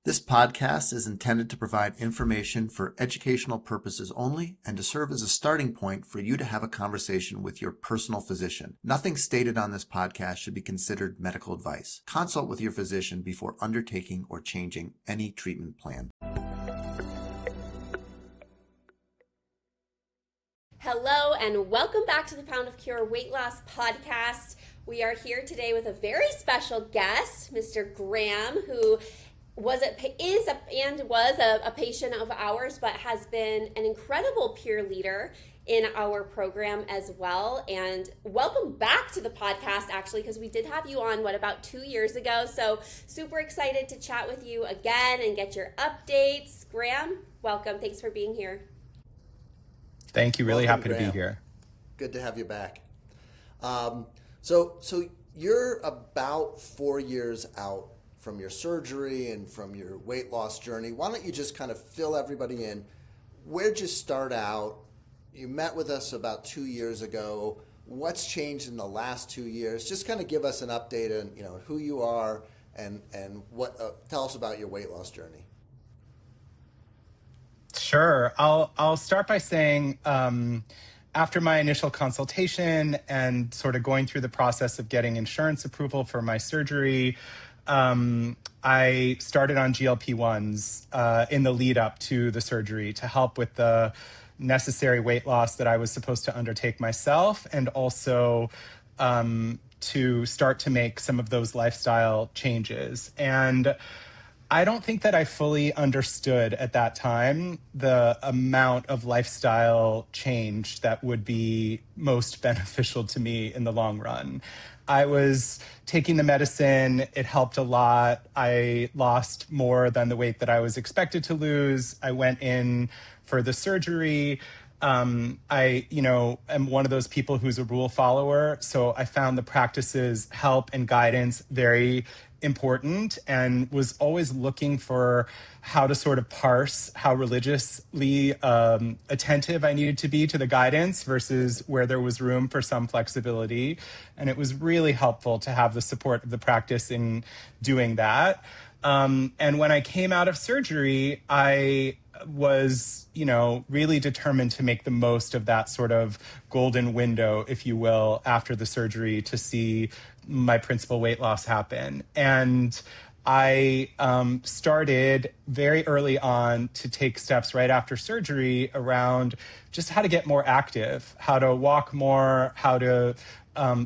This podcast is intended to provide information for educational purposes only and to serve as a starting point for you to have a conversation with your personal physician. Nothing stated on this podcast should be considered medical advice. Consult with your physician before undertaking or changing any treatment plan. Hello and welcome back to the Pound of Cure Weight Loss Podcast. We are here today with a very special guest, Mr. Graham, who was a patient of ours, but has been an incredible peer leader in our program as well. And welcome back to the podcast, actually, because we did have you on, about 2 years ago. So super excited to chat with you again and get your updates. Graham, welcome. Thanks for being here. Thank you. Really Welcome, happy Graham. to be here. Good to have you back. So you're about 4 years out from your surgery and from your weight loss journey. Why don't you just kind of fill everybody in? Where'd you start out? You met with us about 2 years ago. What's changed in the last 2 years? Just kind of give us an update on who you are and what. Tell us about your weight loss journey. Sure. I'll start by saying after my initial consultation and sort of going through the process of getting insurance approval for my surgery, I started on GLP-1s in the lead up to the surgery to help with the necessary weight loss that I was supposed to undertake myself, and also to start to make some of those lifestyle changes. And I don't think that I fully understood at that time the amount of lifestyle change that would be most beneficial to me in the long run. I was taking the medicine. It helped a lot. I lost more than the weight that I was expected to lose. I went in for the surgery. I am one of those people who's a rule follower. So I found the practices, help, and guidance very important, and was always looking for how to sort of parse how religiously attentive I needed to be to the guidance versus where there was room for some flexibility. And it was really helpful to have the support of the practice in doing that. And when I came out of surgery, I was, really determined to make the most of that sort of golden window, if you will, after the surgery to see my principal weight loss happen. And I started very early on to take steps right after surgery around just how to get more active, how to walk more, how to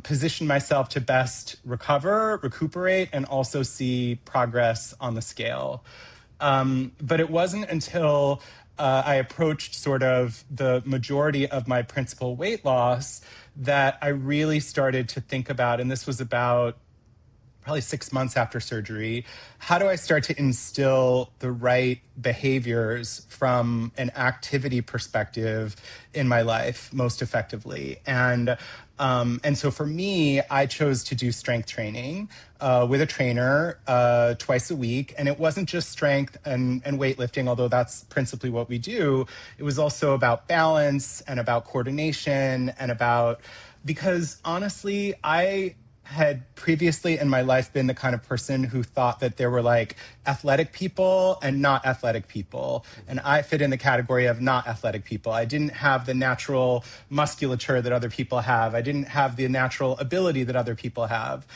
position myself to best recuperate, and also see progress on the scale. But it wasn't until I approached sort of the majority of my principal weight loss that I really started to think about, and this was about probably 6 months after surgery, how do I start to instill the right behaviors from an activity perspective in my life most effectively? And so for me, I chose to do strength training with a trainer twice a week. And it wasn't just strength and weightlifting, although that's principally what we do. It was also about balance and about coordination because honestly, I had previously in my life been the kind of person who thought that there were like athletic people and not athletic people. And I fit in the category of not athletic people. I didn't have the natural musculature that other people have. I didn't have the natural ability that other people have.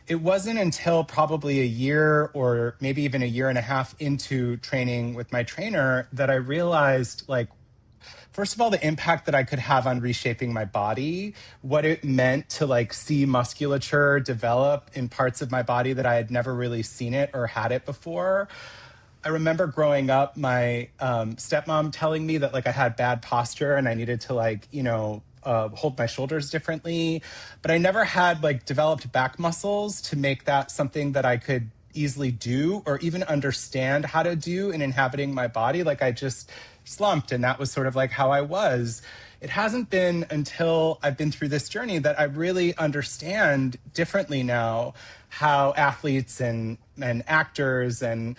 It wasn't until probably a year or maybe even a year and a half into training with my trainer that I realized, first of all, the impact that I could have on reshaping my body, what it meant to see musculature develop in parts of my body that I had never really seen it or had it before. I remember growing up, my stepmom telling me that I had bad posture and I needed to hold my shoulders differently, but I never had developed back muscles to make that something that I could easily do or even understand how to do in inhabiting my body. I just slumped, and that was sort of how I was. It hasn't been until I've been through this journey that I really understand differently now how athletes and actors and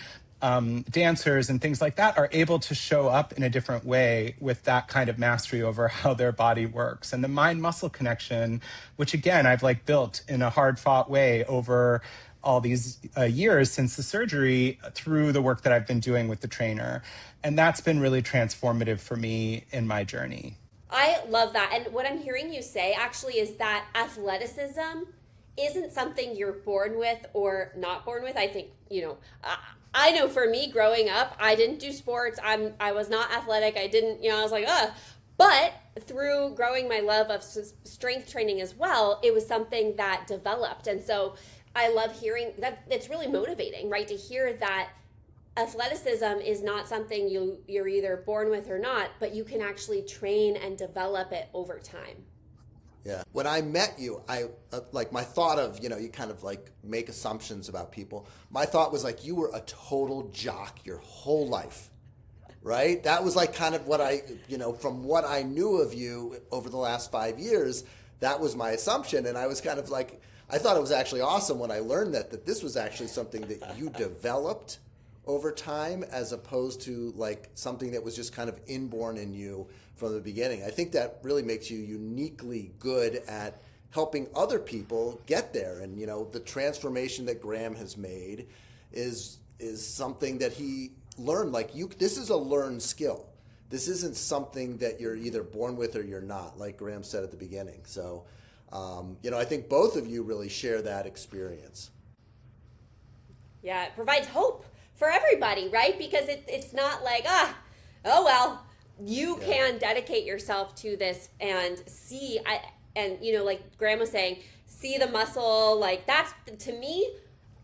dancers and things like that are able to show up in a different way with that kind of mastery over how their body works. And the mind-muscle connection, which again, I've built in a hard-fought way over all these years since the surgery through the work that I've been doing with the trainer. And that's been really transformative for me in my journey. I love that. And what I'm hearing you say actually is that athleticism isn't something you're born with or not born with. I think, I know for me growing up, I didn't do sports. I was not athletic. I didn't, I was like, ugh. But through growing my love of strength training as well, it was something that developed. And so I love hearing that. It's really motivating, right? To hear that athleticism is not something you're either born with or not, but you can actually train and develop it over time. Yeah. When I met you, I like my thought of, you kind of like make assumptions about people. My thought was like you were a total jock your whole life, right? That was like kind of what from what I knew of you over the last 5 years, that was my assumption. And I was kind of like, I thought it was actually awesome when I learned that this was actually something that you developed over time as opposed to like something that was just kind of inborn in you from the beginning. I think that really makes you uniquely good at helping other people get there. And, the transformation that Graham has made is something that he learned. Like this is a learned skill. This isn't something that you're either born with or you're not, like Graham said at the beginning. So, I think both of you really share that experience. Yeah, it provides hope for everybody, right? Because it's not like, oh well, you can dedicate yourself to this and see, like Graham was saying, see the muscle. Like that's, to me,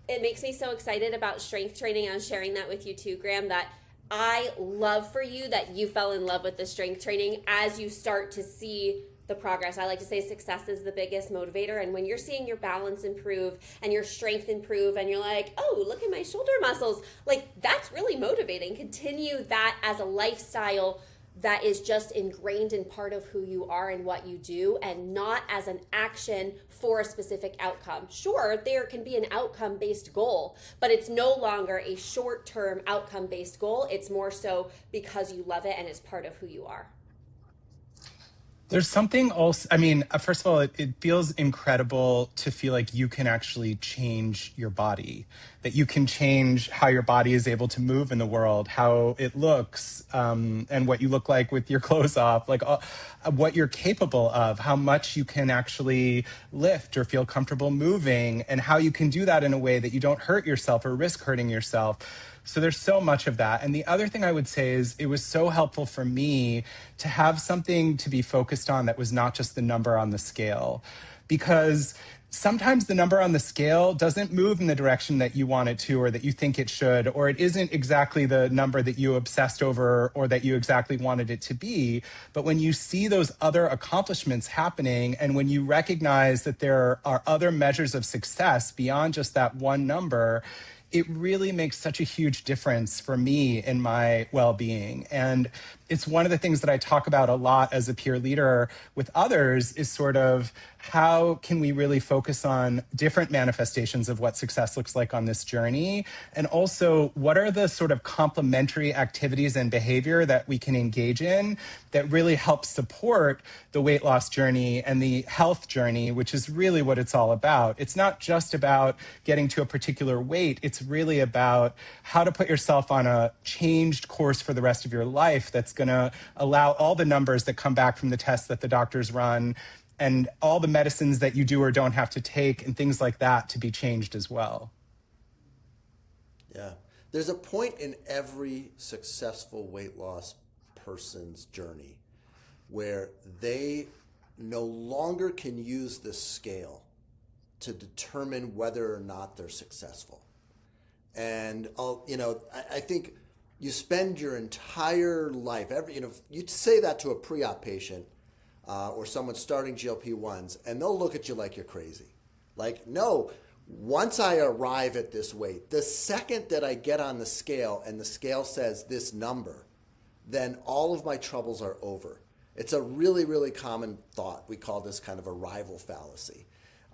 it makes me so excited about strength training. I was sharing that with you too, Graham, that I love for you that you fell in love with the strength training as you start to see the progress. I like to say success is the biggest motivator. And when you're seeing your balance improve and your strength improve and you're like, oh, look at my shoulder muscles, like that's really motivating. Continue that as a lifestyle that is just ingrained in part of who you are and what you do, and not as an action for a specific outcome. Sure, there can be an outcome-based goal, but it's no longer a short-term outcome-based goal. It's more so because you love it and it's part of who you are. There's something else. First of all, it feels incredible to feel like you can actually change your body, that you can change how your body is able to move in the world, how it looks, and what you look like with your clothes off, like what you're capable of, how much you can actually lift or feel comfortable moving, and how you can do that in a way that you don't hurt yourself or risk hurting yourself. So there's so much of that. And the other thing I would say is it was so helpful for me to have something to be focused on that was not just the number on the scale, because sometimes the number on the scale doesn't move in the direction that you want it to or that you think it should, or it isn't exactly the number that you obsessed over or that you exactly wanted it to be. But when you see those other accomplishments happening, and when you recognize that there are other measures of success beyond just that one number, it really makes such a huge difference for me in my well-being. And it's one of the things that I talk about a lot as a peer leader with others, is sort of how can we really focus on different manifestations of what success looks like on this journey? And also, what are the sort of complementary activities and behavior that we can engage in that really help support the weight loss journey and the health journey, which is really what it's all about. It's not just about getting to a particular weight. It's really about how to put yourself on a changed course for the rest of your life that's going to allow all the numbers that come back from the tests that the doctors run and all the medicines that you do or don't have to take and things like that to be changed as well. Yeah. There's a point in every successful weight loss person's journey where they no longer can use the scale to determine whether or not they're successful. And, I think you spend your entire life, you'd say that to a pre-op patient or someone starting GLP-1s, and they'll look at you like you're crazy. Like, no, once I arrive at this weight, the second that I get on the scale and the scale says this number, then all of my troubles are over. It's a really, really common thought. We call this kind of arrival fallacy.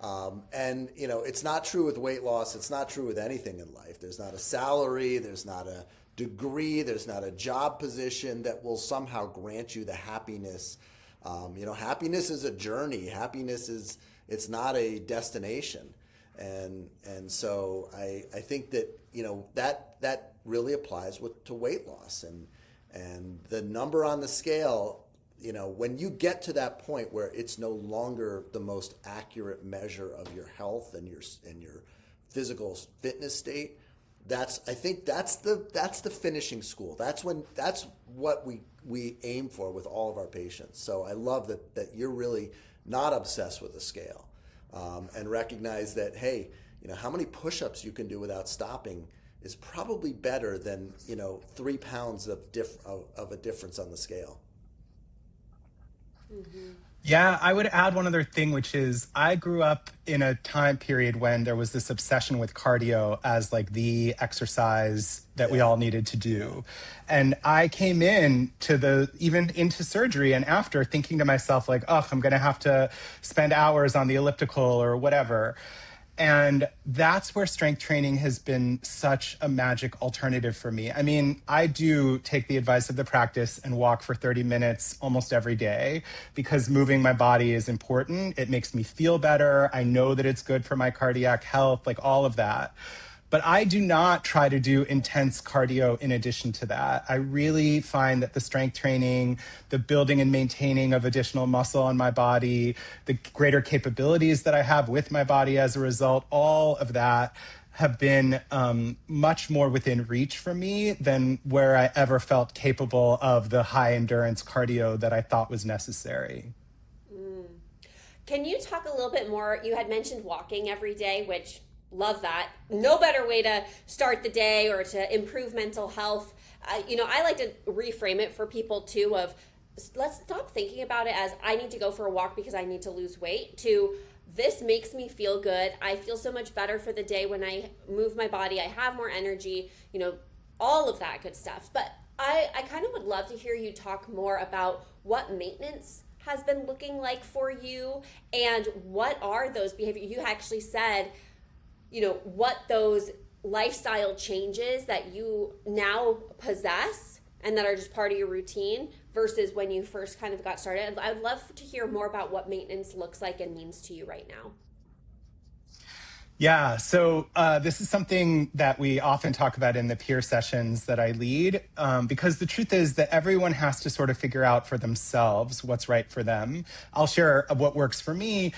And it's not true with weight loss. It's not true with anything in life. There's not a salary. There's not a degree. There's not a job position that will somehow grant you the happiness. Happiness is a journey. Happiness it's not a destination. And so I think that, that really applies to weight loss, and the number on the scale, when you get to that point where it's no longer the most accurate measure of your health and your physical fitness state, I think that's the finishing school. That's what we aim for with all of our patients. So I love that you're really not obsessed with the scale, and recognize that, hey, how many push-ups you can do without stopping is probably better than 3 pounds of a difference on the scale. Mm-hmm. Yeah, I would add one other thing, which is I grew up in a time period when there was this obsession with cardio as like the exercise that we all needed to do. And I came even into surgery and after thinking to myself like, oh, I'm going to have to spend hours on the elliptical or whatever. And that's where strength training has been such a magic alternative for me. I mean, I do take the advice of the practice and walk for 30 minutes almost every day because moving my body is important. It makes me feel better. I know that it's good for my cardiac health, like all of that. But I do not try to do intense cardio in addition to that. I really find that the strength training, the building and maintaining of additional muscle on my body, the greater capabilities that I have with my body as a result, all of that have been much more within reach for me than where I ever felt capable of the high endurance cardio that I thought was necessary. Can you talk a little bit more? You had mentioned walking every day, which love that. No better way to start the day or to improve mental health. I like to reframe it for people too of let's stop thinking about it as I need to go for a walk because I need to lose weight to this makes me feel good. I feel so much better for the day when I move my body. I have more energy, all of that good stuff. But I kind of would love to hear you talk more about what maintenance has been looking like for you and what are those behaviors. You actually said what those lifestyle changes that you now possess and that are just part of your routine versus when you first kind of got started. I'd love to hear more about what maintenance looks like and means to you right now. Yeah, so this is something that we often talk about in the peer sessions that I lead, because the truth is that everyone has to sort of figure out for themselves what's right for them. I'll share what works for me,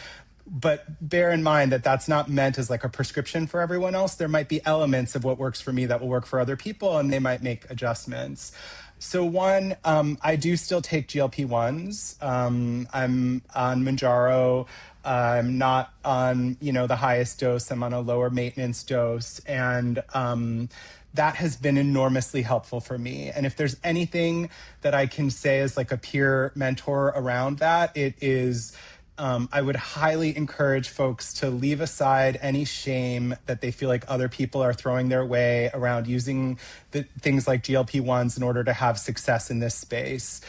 but bear in mind that that's not meant as like a prescription for everyone else. There might be elements of what works for me that will work for other people, and they might make adjustments. So one, I do still take GLP-1s. I'm on Mounjaro. I'm not on, the highest dose. I'm on a lower maintenance dose. And that has been enormously helpful for me. And if there's anything that I can say as like a peer mentor around that, it is I would highly encourage folks to leave aside any shame that they feel like other people are throwing their way around using things like GLP-1s in order to have success in this space.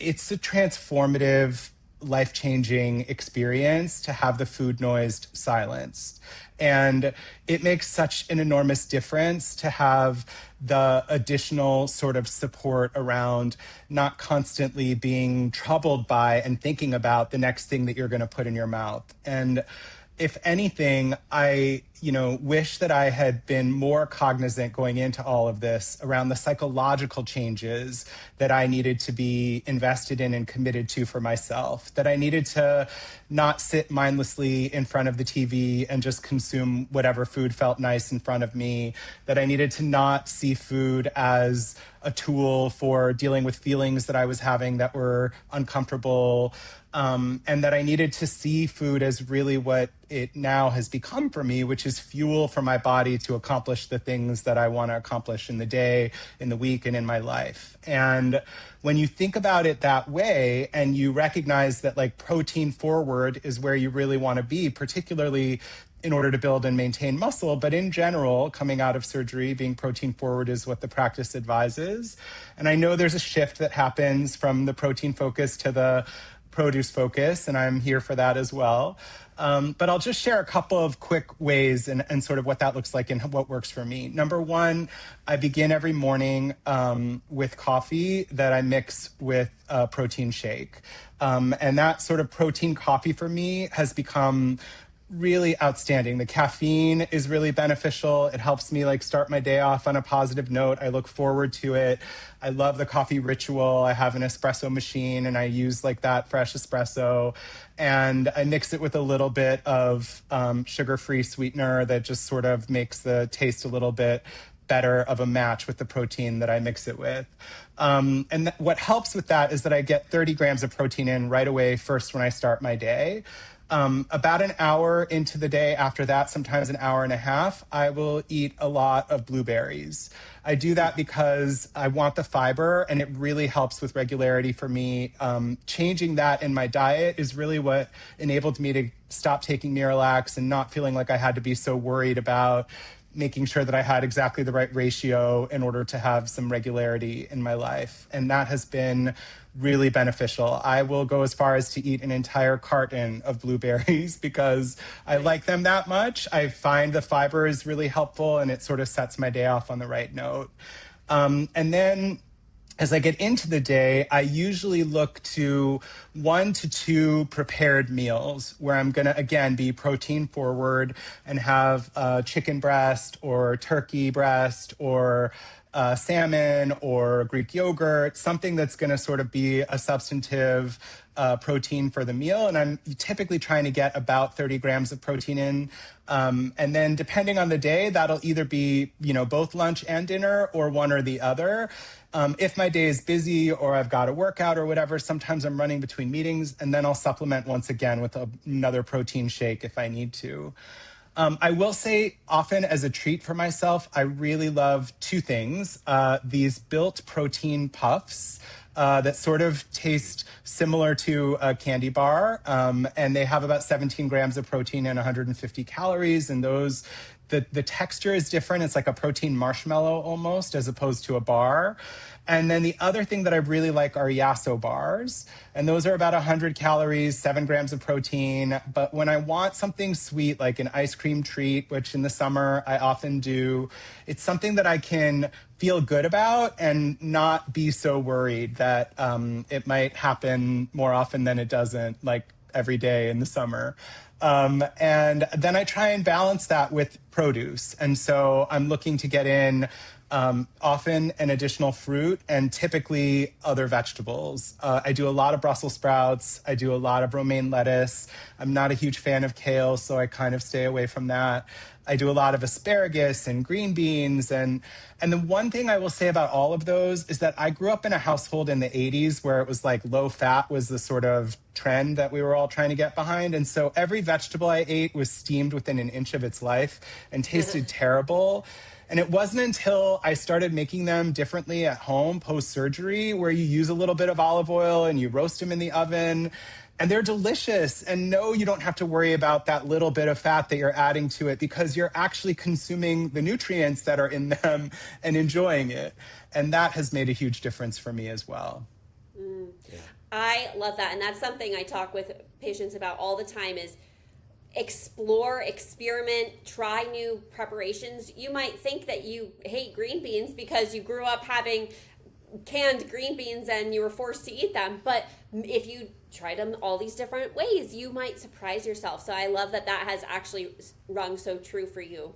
It's a transformative, life-changing experience to have the food noise silenced. And it makes such an enormous difference to have the additional sort of support around not constantly being troubled by and thinking about the next thing that you're going to put in your mouth. And if anything, I, wish that I had been more cognizant going into all of this around the psychological changes that I needed to be invested in and committed to for myself, that I needed to not sit mindlessly in front of the TV and just consume whatever food felt nice in front of me, that I needed to not see food as a tool for dealing with feelings that I was having that were uncomfortable, and that I needed to see food as really what it now has become for me, which is fuel for my body to accomplish the things that I want to accomplish in the day, in the week, and in my life. And when you think about it that way, and you recognize that like protein forward is where you really want to be, particularly in order to build and maintain muscle, but in general, coming out of surgery, being protein forward is what the practice advises. And I know there's a shift that happens from the protein focus to the produce focus, and I'm here for that as well. But I'll just share a couple of quick ways and sort of what that looks like and what works for me. Number one, I begin every morning with coffee that I mix with a protein shake. And that sort of protein coffee for me has become really outstanding. The caffeine is really beneficial. It helps me like start my day off on a positive note. I look forward to it. I love the coffee ritual. I have an espresso machine and I use like that fresh espresso, and I mix it with a little bit of sugar-free sweetener that just sort of makes the taste a little bit better of a match with the protein that I mix it with. What helps with that is that I get 30 grams of protein in right away first when I start my day. About an hour into the day after that, sometimes an hour and a half, I will eat a lot of blueberries. I do that because I want the fiber and it really helps with regularity for me. Changing that in my diet is really what enabled me to stop taking Miralax and not feeling like I had to be so worried about making sure that I had exactly the right ratio in order to have some regularity in my life. And that has been really beneficial. I will go as far as to eat an entire carton of blueberries because I like them that much. I find the fiber is really helpful and it sort of sets my day off on the right note. And then as I get into the day, I usually look to 1 to 2 prepared meals where I'm going to, again, be protein forward and have chicken breast or turkey breast or salmon or Greek yogurt, something that's going to sort of be a substantive protein for the meal. And I'm typically trying to get about 30 grams of protein in. And then depending on the day, that'll either be, both lunch and dinner or one or the other. If my day is busy or I've got a workout or whatever, sometimes I'm running between meetings, and then I'll supplement once again with another protein shake if I need to. I will say often as a treat for myself, I really love 2 things. These built protein puffs that sort of taste similar to a candy bar. And they have about 17 grams of protein and 150 calories. And the texture is different. It's like a protein marshmallow almost, as opposed to a bar. And then the other thing that I really like are Yasso bars. And those are about 100 calories, 7 grams of protein. But when I want something sweet, like an ice cream treat, which in the summer I often do, it's something that I can feel good about and not be so worried that it might happen more often than it doesn't, like every day in the summer. And then I try and balance that with produce. And so I'm looking to get in often an additional fruit and typically other vegetables. I do a lot of Brussels sprouts. I do a lot of romaine lettuce. I'm not a huge fan of kale, so I kind of stay away from that. I do a lot of asparagus and green beans. And the one thing I will say about all of those is that I grew up in a household in the 80s where it was like low fat was the sort of trend that we were all trying to get behind. And so every vegetable I ate was steamed within an inch of its life and tasted terrible. And it wasn't until I started making them differently at home post-surgery, where you use a little bit of olive oil and you roast them in the oven, and they're delicious. And no, you don't have to worry about that little bit of fat that you're adding to it because you're actually consuming the nutrients that are in them and enjoying it. And that has made a huge difference for me as well. Yeah. I love that. And that's something I talk with patients about all the time is explore, experiment, try new preparations. You might think that you hate green beans because you grew up having canned green beans and you were forced to eat them. But if you tried them all these different ways, you might surprise yourself. So I love that has actually rung so true for you.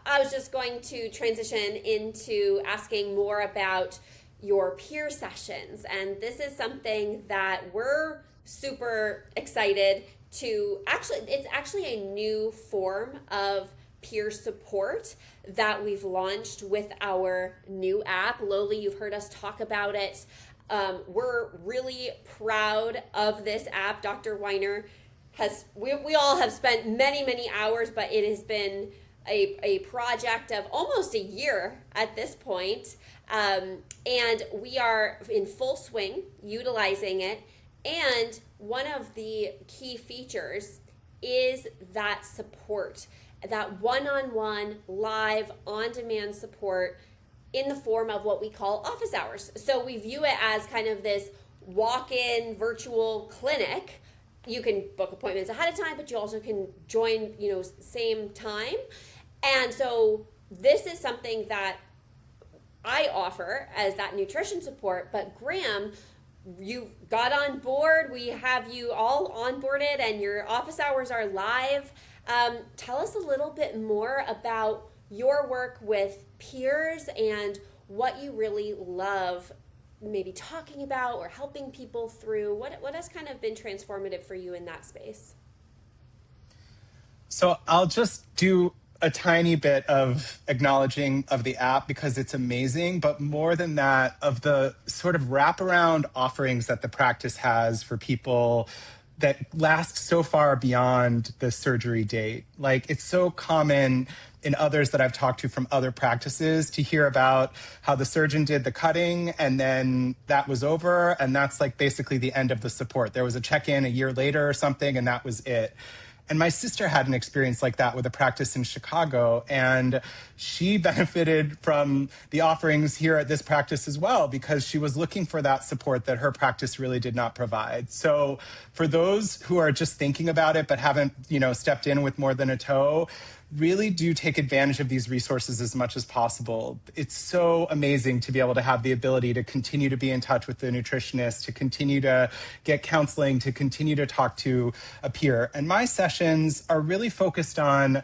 I was just going to transition into asking more about your peer sessions. And this is something that we're super excited to it's actually a new form of peer support that we've launched with our new app. Loli, you've heard us talk about it. We're really proud of this app. Dr. Weiner we all have spent many hours, but it has been a project of almost a year at this point. And we are in full swing utilizing it. And one of the key features is that support, that one-on-one, live, on-demand support in the form of what we call office hours. So we view it as kind of this walk-in virtual clinic. You can book appointments ahead of time, but you also can join, same time. And so this is something that I offer as that nutrition support, but Graham you got on board. We have you all onboarded and your office hours are live. Tell us a little bit more about your work with peers and what you really love maybe talking about or helping people through. What has kind of been transformative for you in that space? So I'll just do a tiny bit of acknowledging of the app because it's amazing, but more than that, of the sort of wraparound offerings that the practice has for people that last so far beyond the surgery date. Like, it's so common in others that I've talked to from other practices to hear about how the surgeon did the cutting and then that was over, and that's like basically the end of the support. There was a check-in a year later or something, and that was it. And my sister had an experience like that with a practice in Chicago, and she benefited from the offerings here at this practice as well because she was looking for that support that her practice really did not provide. So for those who are just thinking about it but haven't, stepped in with more than a toe, really do take advantage of these resources as much as possible. It's so amazing to be able to have the ability to continue to be in touch with the nutritionist, to continue to get counseling, to continue to talk to a peer. And my sessions are really focused on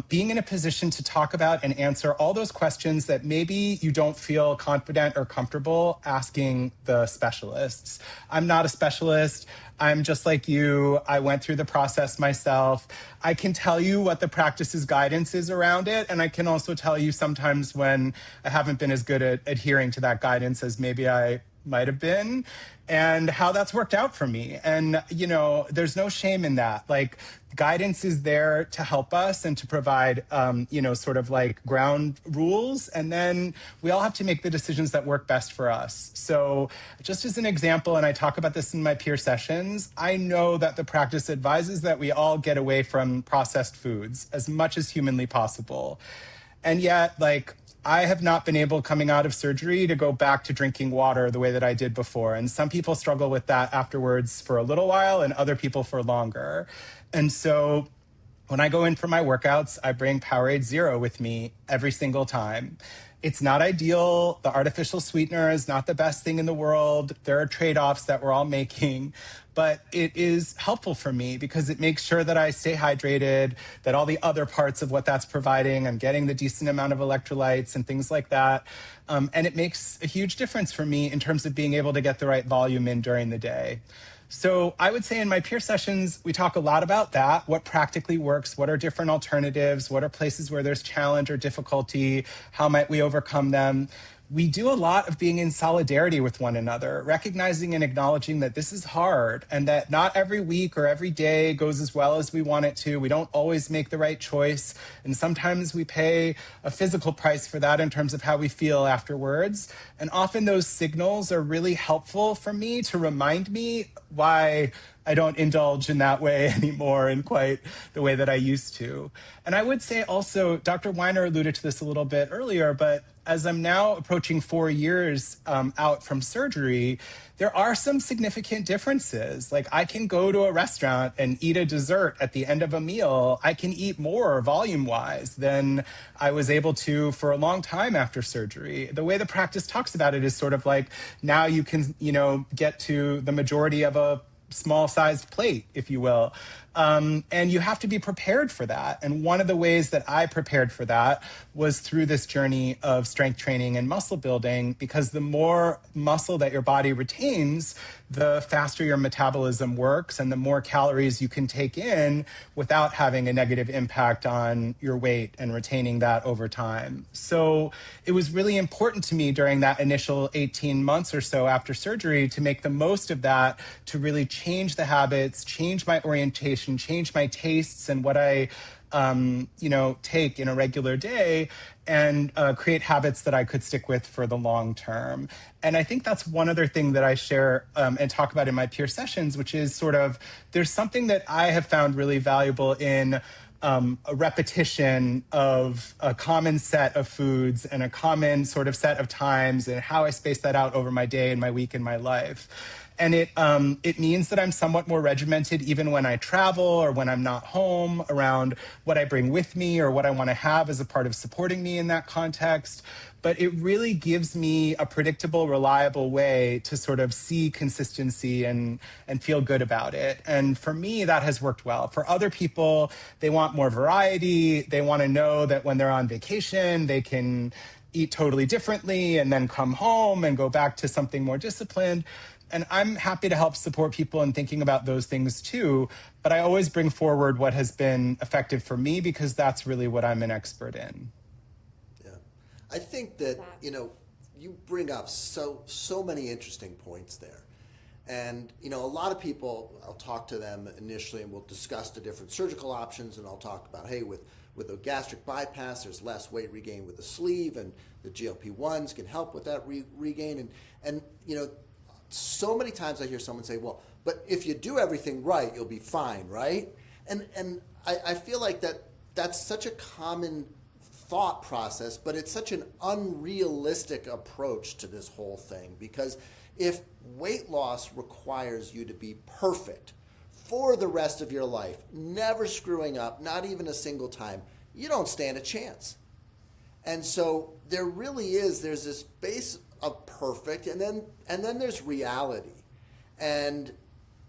being in a position to talk about and answer all those questions that maybe you don't feel confident or comfortable asking the specialists. I'm not a specialist. I'm just like you. I went through the process myself. I can tell you what the practice's guidance is around it. And I can also tell you sometimes when I haven't been as good at adhering to that guidance as maybe I might have been, and how that's worked out for me. And, there's no shame in that. Like, guidance is there to help us and to provide, sort of like ground rules. And then we all have to make the decisions that work best for us. So just as an example, and I talk about this in my peer sessions, I know that the practice advises that we all get away from processed foods as much as humanly possible. And yet, I have not been able, coming out of surgery, to go back to drinking water the way that I did before. And some people struggle with that afterwards for a little while and other people for longer. And so when I go in for my workouts, I bring Powerade Zero with me every single time. It's not ideal. The artificial sweetener is not the best thing in the world. There are trade-offs that we're all making, but it is helpful for me because it makes sure that I stay hydrated, that all the other parts of what that's providing, I'm getting the decent amount of electrolytes and things like that. And it makes a huge difference for me in terms of being able to get the right volume in during the day. So I would say in my peer sessions, we talk a lot about that, what practically works, what are different alternatives, what are places where there's challenge or difficulty, how might we overcome them. We do a lot of being in solidarity with one another, recognizing and acknowledging that this is hard and that not every week or every day goes as well as we want it to. We don't always make the right choice. And sometimes we pay a physical price for that in terms of how we feel afterwards. And often those signals are really helpful for me to remind me why I don't indulge in that way anymore in quite the way that I used to. And I would say also, Dr. Weiner alluded to this a little bit earlier, but as I'm now approaching 4 years out from surgery, there are some significant differences. Like, I can go to a restaurant and eat a dessert at the end of a meal. I can eat more volume-wise than I was able to for a long time after surgery. The way the practice talks about it is sort of like, now you can, get to the majority of a small-sized plate, if you will. And you have to be prepared for that. And one of the ways that I prepared for that was through this journey of strength training and muscle building, because the more muscle that your body retains, the faster your metabolism works and the more calories you can take in without having a negative impact on your weight and retaining that over time. So it was really important to me during that initial 18 months or so after surgery to make the most of that, to really change the habits, change my orientation, change my tastes and what I take in a regular day, and create habits that I could stick with for the long term. And I think that's one other thing that I share and talk about in my peer sessions, which is sort of, there's something that I have found really valuable in a repetition of a common set of foods and a common sort of set of times and how I space that out over my day and my week and my life. And it means that I'm somewhat more regimented even when I travel or when I'm not home, around what I bring with me or what I want to have as a part of supporting me in that context. But it really gives me a predictable, reliable way to sort of see consistency and feel good about it. And for me, that has worked well. For other people, they want more variety. They want to know that when they're on vacation, they can eat totally differently and then come home and go back to something more disciplined. And I'm happy to help support people in thinking about those things too. But I always bring forward what has been effective for me because that's really what I'm an expert in. I think that, you bring up so many interesting points there. And, a lot of people, I'll talk to them initially and we'll discuss the different surgical options, and I'll talk about, hey, with a gastric bypass, there's less weight regain with the sleeve, and the GLP-1s can help with that regain. And so many times I hear someone say, well, but if you do everything right, you'll be fine, right? And I feel like that's such a common thought process, but it's such an unrealistic approach to this whole thing, because if weight loss requires you to be perfect for the rest of your life, never screwing up, not even a single time, you don't stand a chance. And so there really is, there's this base of perfect, and then there's reality. And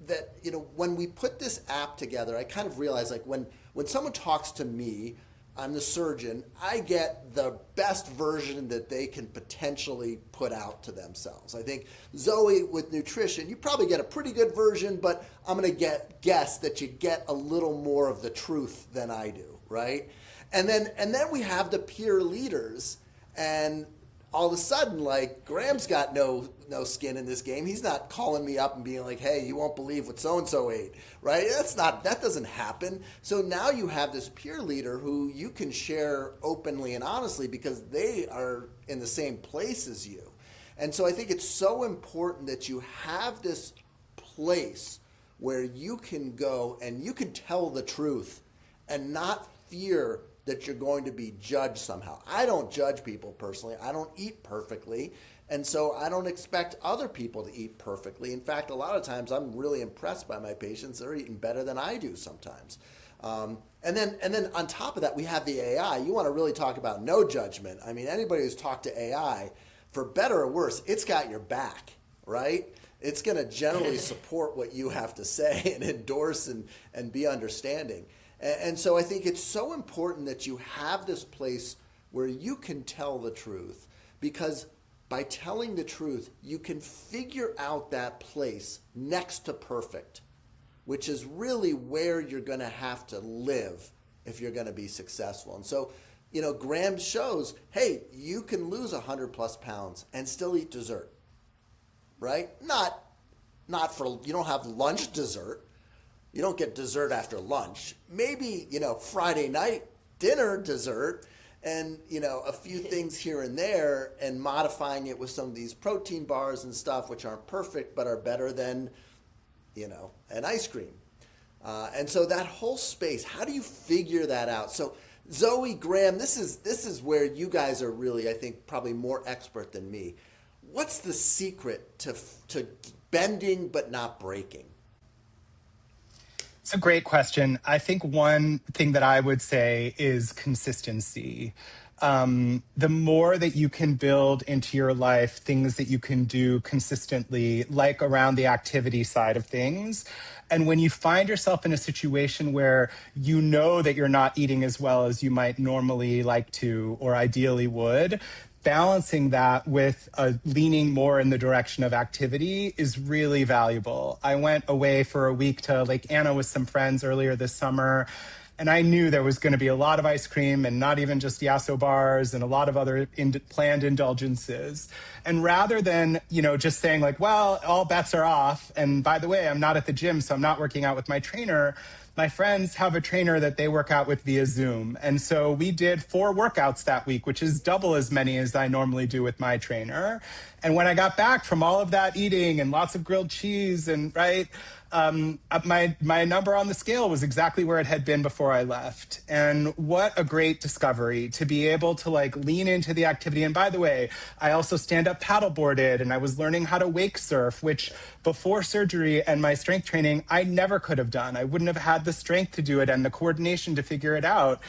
that, when we put this app together, I kind of realize, like, when someone talks to me, I'm the surgeon, I get the best version that they can potentially put out to themselves. I think, Zoe, with nutrition, you probably get a pretty good version, but I'm going to guess that you get a little more of the truth than I do, right? And then we have the peer leaders, and all of a sudden, like, Graham's got no skin in this game. He's not calling me up and being like, hey, you won't believe what so-and-so ate, right? That doesn't happen. So now you have this peer leader who you can share openly and honestly because they are in the same place as you. And so I think it's so important that you have this place where you can go and you can tell the truth and not fear that you're going to be judged somehow. I don't judge people personally. I don't eat perfectly. And so I don't expect other people to eat perfectly. In fact, a lot of times I'm really impressed by my patients. They're eating better than I do sometimes. And then on top of that, we have the AI. You want to really talk about no judgment. I mean, anybody who's talked to AI, for better or worse, it's got your back, right? It's going to generally support what you have to say and endorse and be understanding. And so I think it's so important that you have this place where you can tell the truth, because by telling the truth, you can figure out that place next to perfect, which is really where you're going to have to live if you're going to be successful. And so, Graham shows, hey, you can lose 100 plus pounds and still eat dessert, right? Not for, you don't have lunch dessert. You don't get dessert after lunch. Maybe, Friday night dinner dessert and, a few things here and there, and modifying it with some of these protein bars and stuff, which aren't perfect, but are better than, an ice cream. And so that whole space, how do you figure that out? So Zoe, Graham, this is where you guys are really, I think, probably more expert than me. What's the secret to bending but not breaking? It's a great question. I think one thing that I would say is consistency. The more that you can build into your life things that you can do consistently, like around the activity side of things, and when you find yourself in a situation where you know that you're not eating as well as you might normally like to or ideally would, balancing that with leaning more in the direction of activity is really valuable. I went away for a week to Lake Anna with some friends earlier this summer, and I knew there was going to be a lot of ice cream and not even just Yasso bars and a lot of other planned indulgences. And rather than, just saying like, well, all bets are off, and by the way, I'm not at the gym, so I'm not working out with my trainer, my friends have a trainer that they work out with via Zoom. And so we did 4 workouts that week, which is double as many as I normally do with my trainer. And when I got back from all of that eating and lots of grilled cheese and my number on the scale was exactly where it had been before I left. And what a great discovery to be able to like lean into the activity. And by the way, I also stand up paddleboarded and I was learning how to wake surf, which before surgery and my strength training, I never could have done. I wouldn't have had the strength to do it and the coordination to figure it out.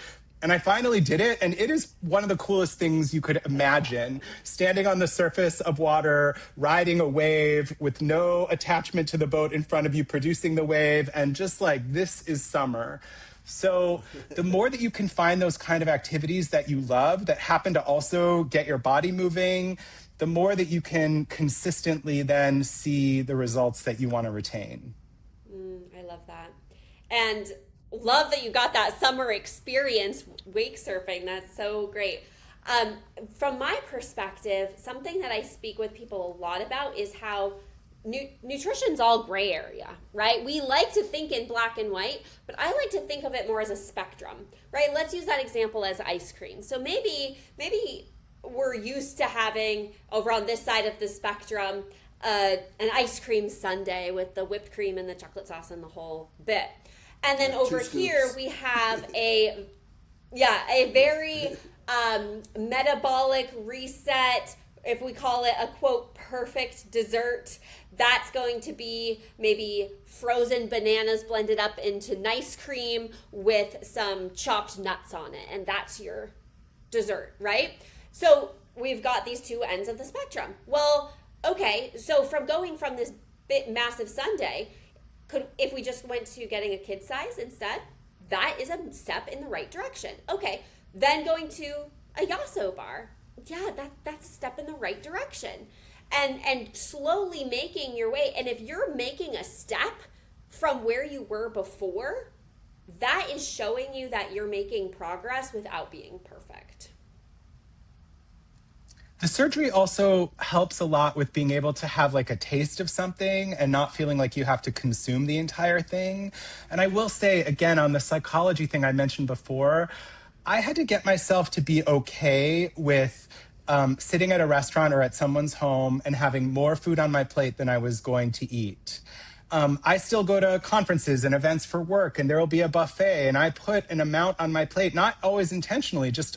And I finally did it, and it is one of the coolest things you could imagine. Standing on the surface of water, riding a wave with no attachment to the boat in front of you, producing the wave, and just like, this is summer. So the more that you can find those kind of activities that you love, that happen to also get your body moving, the more that you can consistently then see the results that you want to retain. I love that. And love that you got that summer experience wake surfing. That's so great. From my perspective, something that I speak with people a lot about is how nutrition's all gray area, right? We like to think in black and white, but I like to think of it more as a spectrum, right? Let's use that example as ice cream. So maybe we're used to having over on this side of the spectrum an ice cream sundae with the whipped cream and the chocolate sauce and the whole bit. And then over here we have a very metabolic reset, if we call it a quote perfect dessert. That's going to be maybe frozen bananas blended up into nice cream with some chopped nuts on it, and that's your dessert, right? So we've got these two ends of the spectrum. Well, okay, so from going from this big massive sundae, if we just went to getting a kid size instead, that is a step in the right direction. Okay, then going to a yasso bar, that's a step in the right direction. And slowly making your way. And if you're making a step from where you were before, that is showing you that you're making progress without being perfect. The surgery also helps a lot with being able to have like a taste of something and not feeling like you have to consume the entire thing. And I will say, again, on the psychology thing I mentioned before, I had to get myself to be okay with sitting at a restaurant or at someone's home and having more food on my plate than I was going to eat. I still go to conferences and events for work, and there will be a buffet, and I put an amount on my plate, not always intentionally, just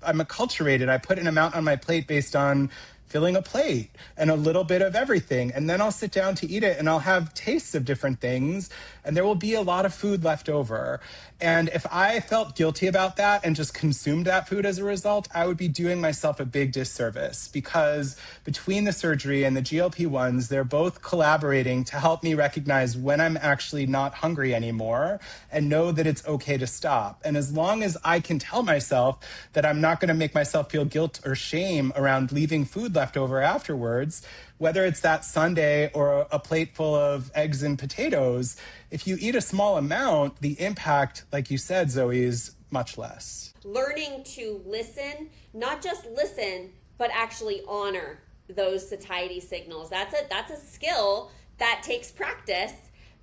I'm acculturated. I put an amount on my plate based on filling a plate and a little bit of everything. And then I'll sit down to eat it and I'll have tastes of different things. And there will be a lot of food left over. And if I felt guilty about that and just consumed that food as a result, I would be doing myself a big disservice, because between the surgery and the GLP-1s, they're both collaborating to help me recognize when I'm actually not hungry anymore and know that it's okay to stop. And as long as I can tell myself that I'm not going to make myself feel guilt or shame around leaving food left over afterwards, whether it's that sundae or a plate full of eggs and potatoes, if you eat a small amount, the impact, like you said, Zoe, is much less. Learning to listen, not just listen, but actually honor those satiety signals. That's a skill that takes practice,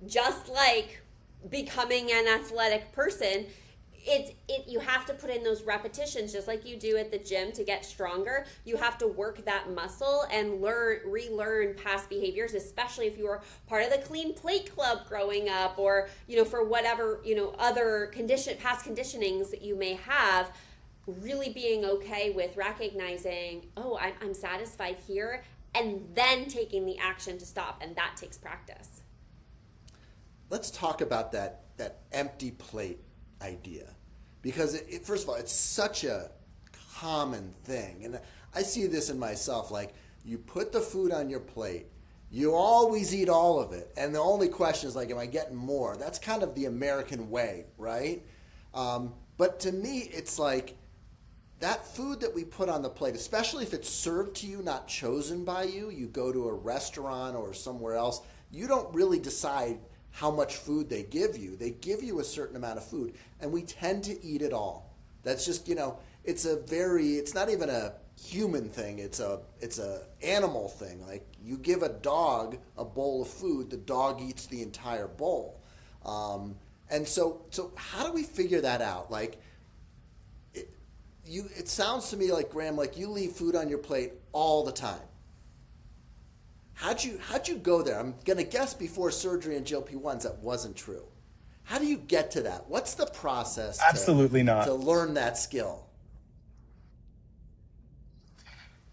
just like becoming an athletic person. You have to put in those repetitions, just like you do at the gym to get stronger. You have to work that muscle and relearn past behaviors, especially if you were part of the clean plate club growing up, or for whatever other past conditionings that you may have. Really being okay with recognizing, I'm satisfied here, and then taking the action to stop, and that takes practice. Let's talk about that empty plate idea, because first of all, it's such a common thing, and I see this in myself. Like, you put the food on your plate, you always eat all of it, and the only question is like, am I getting more? That's kind of the American way, right? But to me, it's like that food that we put on the plate, especially if it's served to you, not chosen by you. You go to a restaurant or somewhere else, you don't really decide how much food they give you. They give you a certain amount of food, and we tend to eat it all. That's just, it's not even a human thing. It's a animal thing. Like, you give a dog a bowl of food, the dog eats the entire bowl. And so how do we figure that out? Like, it sounds to me like, Graham, like you leave food on your plate all the time. How'd you go there? I'm gonna guess before surgery and GLP-1s that wasn't true. How do you get to that? What's the process Absolutely not. to learn that skill?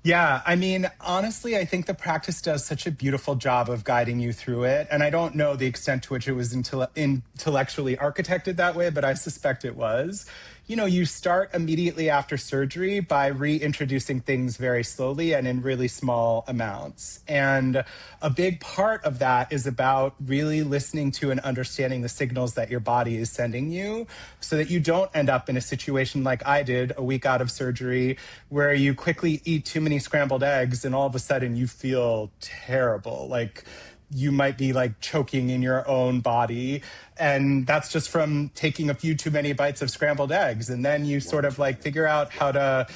Yeah, I mean, honestly, I think the practice does such a beautiful job of guiding you through it. And I don't know the extent to which it was intellectually architected that way, but I suspect it was. You know, you start immediately after surgery by reintroducing things very slowly and in really small amounts. And a big part of that is about really listening to and understanding the signals that your body is sending you so that you don't end up in a situation like I did a week out of surgery where you quickly eat too many scrambled eggs and all of a sudden you feel terrible. Like, you might be like choking in your own body. And that's just from taking a few too many bites of scrambled eggs. And then you sort of like figure out how to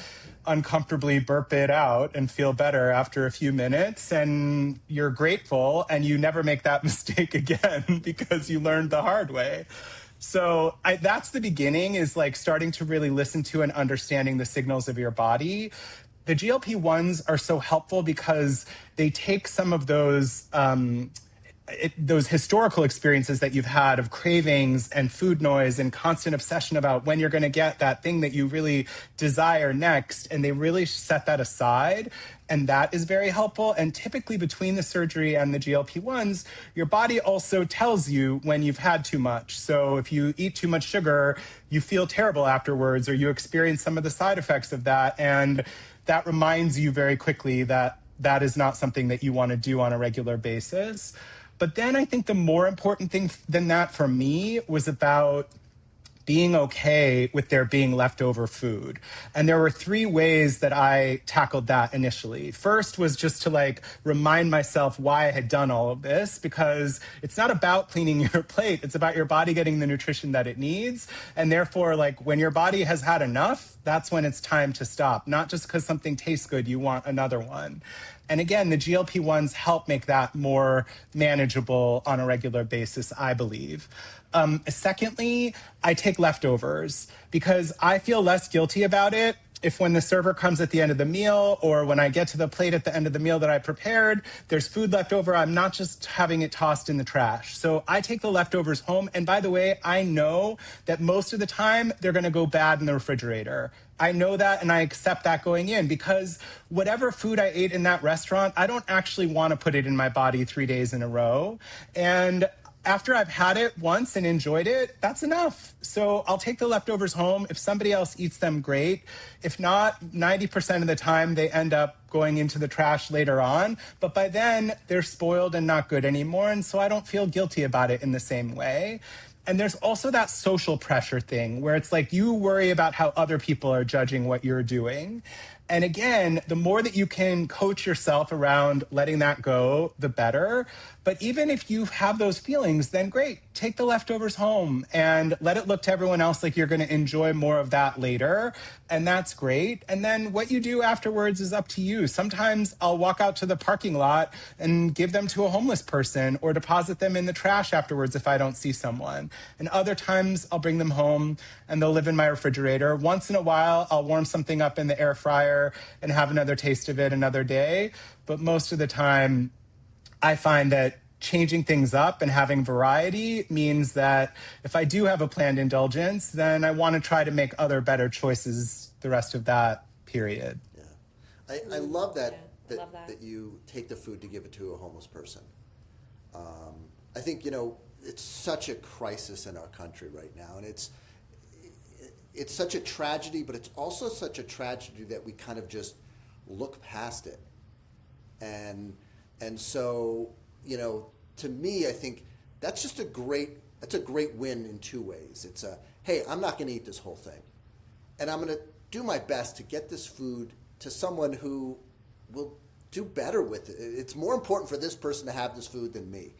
uncomfortably burp it out and feel better after a few minutes. And you're grateful and you never make that mistake again because you learned the hard way. So that's the beginning, is like starting to really listen to and understanding the signals of your body. The GLP-1s are so helpful because they take some of those historical experiences that you've had of cravings and food noise and constant obsession about when you're going to get that thing that you really desire next, and they really set that aside. And that is very helpful. And typically between the surgery and the GLP-1s, your body also tells you when you've had too much. So if you eat too much sugar, you feel terrible afterwards, or you experience some of the side effects of that. And that reminds you very quickly that that is not something that you want to do on a regular basis. But then I think the more important thing than that for me was about being okay with there being leftover food. And there were 3 ways that I tackled that initially. First was just to like remind myself why I had done all of this, because it's not about cleaning your plate. It's about your body getting the nutrition that it needs. And therefore, like when your body has had enough, that's when it's time to stop. Not just because something tastes good, you want another one. And again, the GLP-1s help make that more manageable on a regular basis, I believe. Secondly, I take leftovers because I feel less guilty about it if when the server comes at the end of the meal or when I get to the plate at the end of the meal that I prepared, there's food left over, I'm not just having it tossed in the trash. So I take the leftovers home. And by the way, I know that most of the time they're going to go bad in the refrigerator. I know that, and I accept that going in, because whatever food I ate in that restaurant, I don't actually want to put it in my body 3 days in a row. And after I've had it once and enjoyed it, that's enough. So I'll take the leftovers home. If somebody else eats them, great. If not, 90% of the time they end up going into the trash later on. But by then, they're spoiled and not good anymore. And so I don't feel guilty about it in the same way. And there's also that social pressure thing where it's like you worry about how other people are judging what you're doing. And again, the more that you can coach yourself around letting that go, the better. But even if you have those feelings, then great, take the leftovers home and let it look to everyone else like you're going to enjoy more of that later. And that's great. And then what you do afterwards is up to you. Sometimes I'll walk out to the parking lot and give them to a homeless person or deposit them in the trash afterwards if I don't see someone. And other times I'll bring them home and they'll live in my refrigerator. Once in a while, I'll warm something up in the air fryer and have another taste of it another day. But most of the time, I find that changing things up and having variety means that if I do have a planned indulgence, then I want to try to make other better choices the rest of that period. Yeah. I love that, I love that you take the food to give it to a homeless person. I think, it's such a crisis in our country right now. And it's such a tragedy, but it's also such a tragedy that we kind of just look past it. And so, to me, I think that's just a great win in 2 ways. It's hey, I'm not going to eat this whole thing. And I'm going to do my best to get this food to someone who will do better with it. It's more important for this person to have this food than me.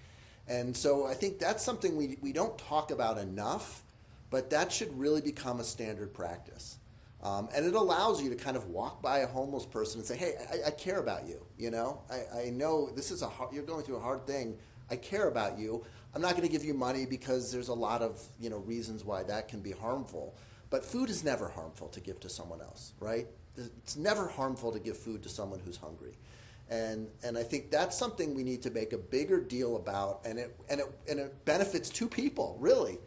And so I think that's something we don't talk about enough, but that should really become a standard practice. And it allows you to kind of walk by a homeless person and say, hey, I care about you. I know this is you're going through a hard thing. I care about you. I'm not going to give you money because there's a lot of, reasons why that can be harmful. But food is never harmful to give to someone else, right? It's never harmful to give food to someone who's hungry. And I think that's something we need to make a bigger deal about, and it benefits two people, really.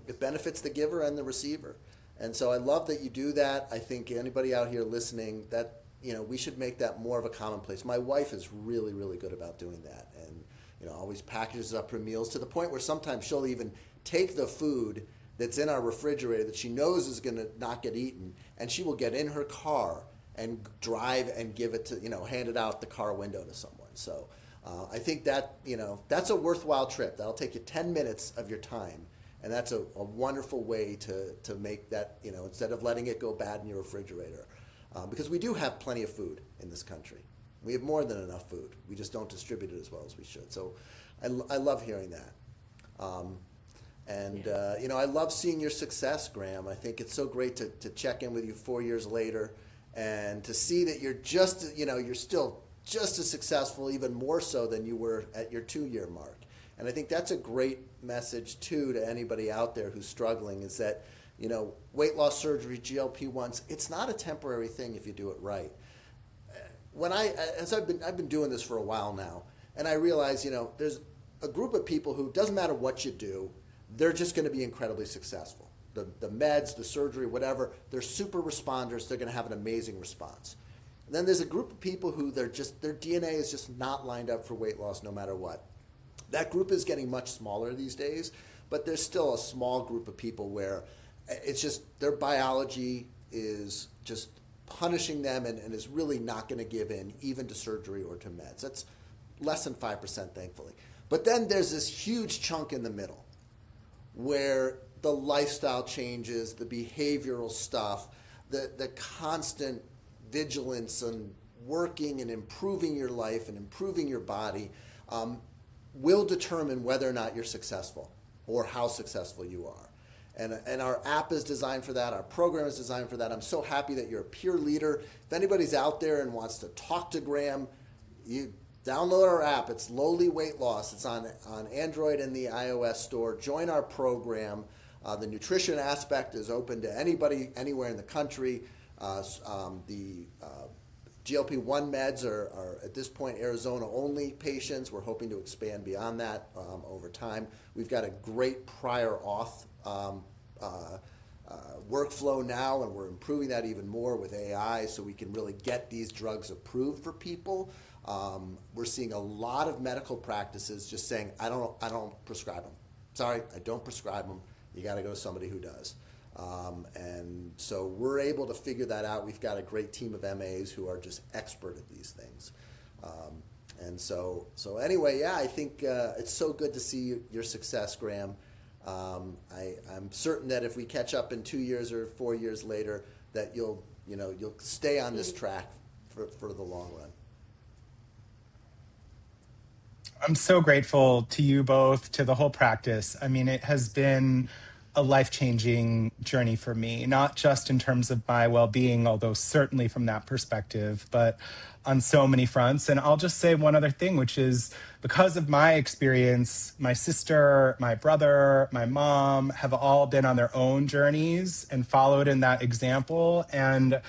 It benefits the giver and the receiver. And so I love that you do that. I think anybody out here listening, that we should make that more of a commonplace. My wife is really, really good about doing that, and always packages up her meals to the point where sometimes she'll even take the food that's in our refrigerator that she knows is going to not get eaten, and she will get in her car and drive and give it to, hand it out the car window to someone. So I think that, that's a worthwhile trip. That'll take you 10 minutes of your time. And that's a wonderful way to make that, instead of letting it go bad in your refrigerator. Because we do have plenty of food in this country. We have more than enough food. We just don't distribute it as well as we should. So I love hearing that. I love seeing your success, Graham. I think it's so great to check in with you 4 years later and to see that you're you're still just as successful, even more so than you were at your 2-year mark. And I think that's a great message, too, to anybody out there who's struggling, is that, weight loss surgery, GLP-1s, it's not a temporary thing if you do it right. I've been doing this for a while now, and I realize, there's a group of people who, doesn't matter what you do, they're just going to be incredibly successful. The meds, the surgery, whatever, they're super responders. They're going to have an amazing response. And then there's a group of people who their DNA is just not lined up for weight loss no matter what. That group is getting much smaller these days, but there's still a small group of people where it's just their biology is just punishing them and is really not going to give in even to surgery or to meds. That's less than 5%, thankfully. But then there's this huge chunk in the middle where the lifestyle changes, the behavioral stuff, the constant vigilance and working and improving your life and improving your body will determine whether or not you're successful or how successful you are. And our app is designed for that. Our program is designed for that. I'm so happy that you're a peer leader. If anybody's out there and wants to talk to Graham, you download our app. It's Loli Weight Loss. It's on Android and the iOS store. Join our program. The nutrition aspect is open to anybody, anywhere in the country. The GLP-1 meds are at this point Arizona-only patients. We're hoping to expand beyond that over time. We've got a great prior auth workflow now, and we're improving that even more with AI so we can really get these drugs approved for people. We're seeing a lot of medical practices just saying, I don't prescribe them. Sorry, I don't prescribe them. You got to go to somebody who does. And so we're able to figure that out. We've got a great team of MAs who are just expert at these things. So anyway, yeah, I think it's so good to see your success, Graham. I'm certain that if we catch up in 2 years or 4 years later, that you'll stay on this track for the long run. I'm so grateful to you both, to the whole practice. I mean, it has been a life-changing journey for me, not just in terms of my well-being, although certainly from that perspective, but on so many fronts. And I'll just say one other thing, which is because of my experience, my sister, my brother, my mom have all been on their own journeys and followed in that example. And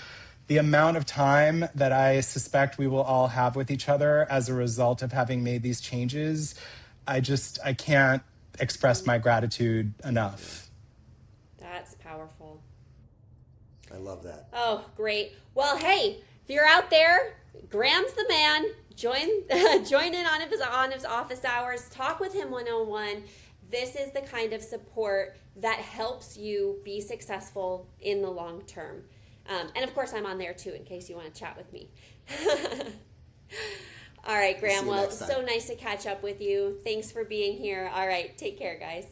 the amount of time that I suspect we will all have with each other as a result of having made these changes, I can't express my gratitude enough. That's powerful. I love that. Oh, great. Well, hey, if you're out there, Graham's the man. Join in on his office hours. Talk with him one-on-one. This is the kind of support that helps you be successful in the long term. And of course, I'm on there too, in case you want to chat with me. All right, Graham. Well, so nice to catch up with you. Thanks for being here. All right, take care, guys.